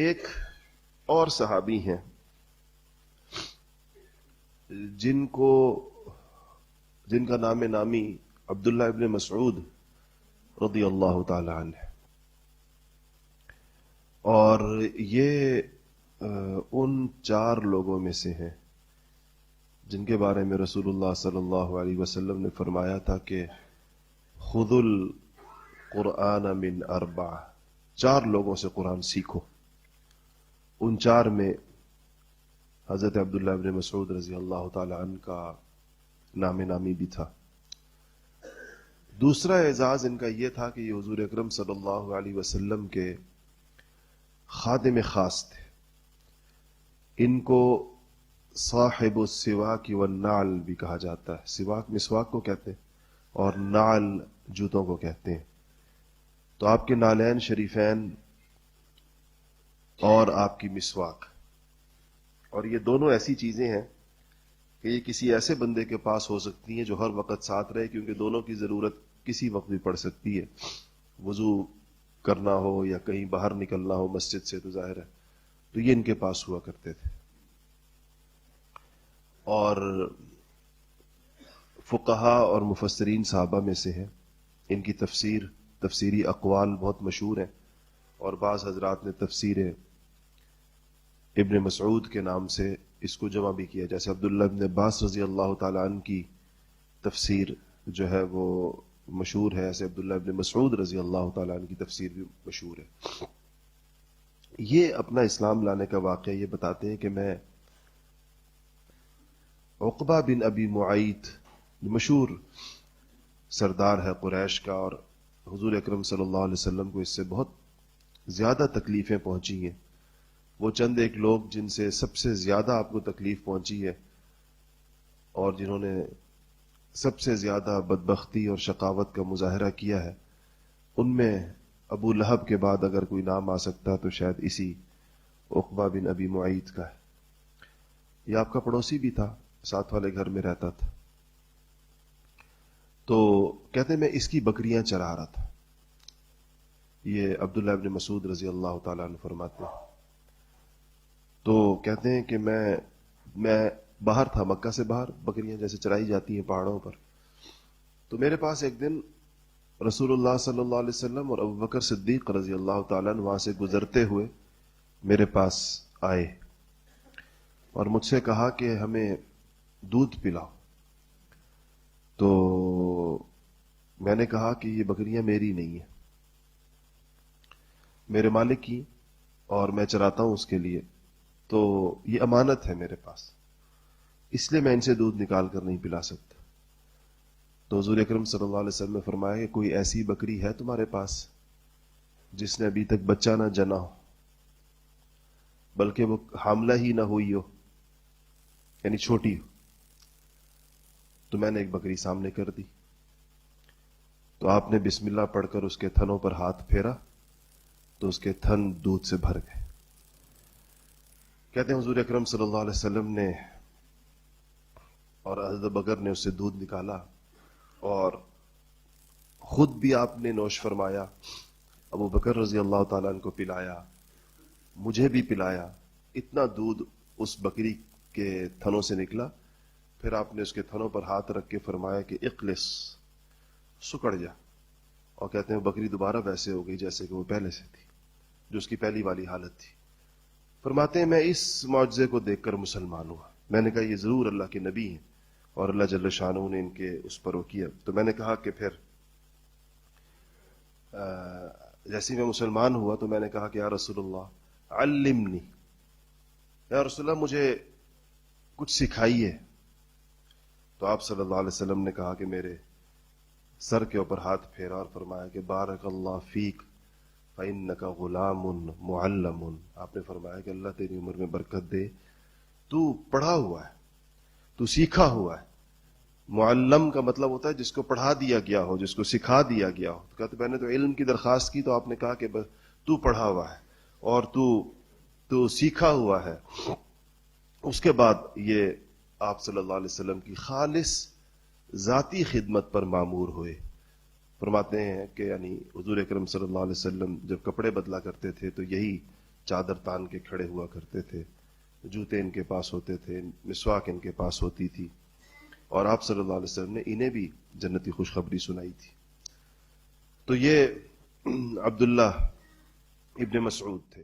ایک اور صحابی ہیں جن کا نام نامی عبداللہ ابن مسعود رضی اللہ تعالی عنہ، اور یہ ان 4 لوگوں میں سے ہیں جن کے بارے میں رسول اللہ صلی اللہ علیہ وسلم نے فرمایا تھا کہ خذ القرآن من 4، 4 لوگوں سے قرآن سیکھو۔ ان 4 میں حضرت عبداللہ ابن مسعود رضی اللہ تعالی عنہ کا نام نامی بھی تھا۔ دوسرا اعزاز ان کا یہ تھا کہ یہ حضور اکرم صلی اللہ علیہ وسلم کے خادم خاص تھے۔ ان کو صاحب السواک والنعل بھی کہا جاتا ہے۔ سواک مسواک کو کہتے ہیں اور نعل جوتوں کو کہتے ہیں۔ تو آپ کے نالین شریفین اور آپ کی مسواک، اور یہ دونوں ایسی چیزیں ہیں کہ یہ کسی ایسے بندے کے پاس ہو سکتی ہیں جو ہر وقت ساتھ رہے، کیونکہ دونوں کی ضرورت کسی وقت بھی پڑ سکتی ہے۔ وضو کرنا ہو یا کہیں باہر نکلنا ہو مسجد سے تو ظاہر ہے، تو یہ ان کے پاس ہوا کرتے تھے۔ اور فقہا اور مفسرین صحابہ میں سے ہیں۔ ان کی تفسیری اقوال بہت مشہور ہیں، اور بعض حضرات نے تفسیر ابن مسعود کے نام سے اس کو جمع بھی کیا، جیسے عبداللہ ابن عباس رضی اللہ تعالی عنہ کی تفسیر جو ہے وہ مشہور ہے، ایسے عبداللہ ابن مسعود رضی اللہ تعالی عنہ کی تفسیر بھی مشہور ہے۔ یہ اپنا اسلام لانے کا واقعہ یہ بتاتے ہیں کہ میں عقبہ بن ابی معیط، مشہور سردار ہے قریش کا، اور حضور اکرم صلی اللہ علیہ وسلم کو اس سے بہت زیادہ تکلیفیں پہنچی ہیں۔ وہ چند ایک لوگ جن سے سب سے زیادہ آپ کو تکلیف پہنچی ہے اور جنہوں نے سب سے زیادہ بدبختی اور شقاوت کا مظاہرہ کیا ہے، ان میں ابو لہب کے بعد اگر کوئی نام آ سکتا تو شاید اسی عقبہ بن ابی معیط کا ہے۔ یہ آپ کا پڑوسی بھی تھا، ساتھ والے گھر میں رہتا تھا۔ تو کہتے ہیں میں اس کی بکریاں چرا رہا تھا۔ یہ عبداللہ ابن مسعود رضی اللہ تعالیٰ عنہ فرماتے ہیں۔ تو کہتے ہیں کہ میں باہر تھا، مکہ سے باہر، بکریاں جیسے چرائی جاتی ہیں پہاڑوں پر۔ تو میرے پاس ایک دن رسول اللہ صلی اللہ علیہ وسلم اور ابوبکر صدیق رضی اللہ تعالیٰ عنہ وہاں سے گزرتے ہوئے میرے پاس آئے اور مجھ سے کہا کہ ہمیں دودھ پلاؤ۔ تو میں نے کہا کہ یہ بکریاں میری نہیں ہیں، میرے مالک کی، اور میں چراتا ہوں اس کے لیے، تو یہ امانت ہے میرے پاس، اس لیے میں ان سے دودھ نکال کر نہیں پلا سکتا۔ تو حضور اکرم صلی اللہ علیہ وسلم نے فرمایا کہ کوئی ایسی بکری ہے تمہارے پاس جس نے ابھی تک بچہ نہ جنا ہو، بلکہ وہ حاملہ ہی نہ ہوئی ہو، یعنی چھوٹی ہو؟ تو میں نے ایک بکری سامنے کر دی، تو آپ نے بسم اللہ پڑھ کر اس کے تھنوں پر ہاتھ پھیرا تو اس کے تھن دودھ سے بھر گئے۔ کہتے ہیں حضور اکرم صلی اللہ علیہ وسلم نے اور حضرت بکر نے اس سے دودھ نکالا، اور خود بھی آپ نے نوش فرمایا، ابو بکر رضی اللہ تعالیٰ عنہ کو پلایا، مجھے بھی پلایا۔ اتنا دودھ اس بکری کے تھنوں سے نکلا۔ پھر آپ نے اس کے تھنوں پر ہاتھ رکھ کے فرمایا کہ اقلس، سکڑ جا۔ اور کہتے ہیں بکری دوبارہ ویسے ہو گئی جیسے کہ وہ پہلے سے تھی، جو اس کی پہلی والی حالت تھی۔ فرماتے ہیں میں اس معجزے کو دیکھ کر مسلمان ہوا۔ میں نے کہا یہ ضرور اللہ کے نبی ہیں، اور اللہ جل شانہ نے ان کے اس پر وہ کیا۔ تو میں نے کہا کہ پھر جیسے میں مسلمان ہوا تو میں نے کہا کہ یا رسول اللہ علمنی، یا رسول اللہ مجھے کچھ سکھائیے۔ تو آپ صلی اللہ علیہ وسلم نے کہا کہ میرے سر کے اوپر ہاتھ پھیرا اور فرمایا کہ بارک اللہ فیک فإنک غلام معلم۔ آپ نے فرمایا کہ اللہ تیری عمر میں برکت دے، تو پڑھا ہوا ہے، تو سیکھا ہوا ہے۔ معلم کا مطلب ہوتا ہے جس کو پڑھا دیا گیا ہو، جس کو سکھا دیا گیا ہو۔ کہتے میں نے تو علم کی درخواست کی تو آپ نے کہا کہ تو پڑھا ہوا ہے اور تو سیکھا ہوا ہے۔ اس کے بعد یہ آپ صلی اللہ علیہ وسلم کی خالص ذاتی خدمت پر مامور ہوئے۔ فرماتے ہیں کہ یعنی حضور اکرم صلی اللہ علیہ وسلم جب کپڑے بدلا کرتے تھے تو یہی چادر تان کے کھڑے ہوا کرتے تھے، جوتے ان کے پاس ہوتے تھے، مسواک ان کے پاس ہوتی تھی، اور آپ صلی اللہ علیہ وسلم نے انہیں بھی جنتی خوشخبری سنائی تھی. تو یہ عبداللہ ابن مسعود تھے.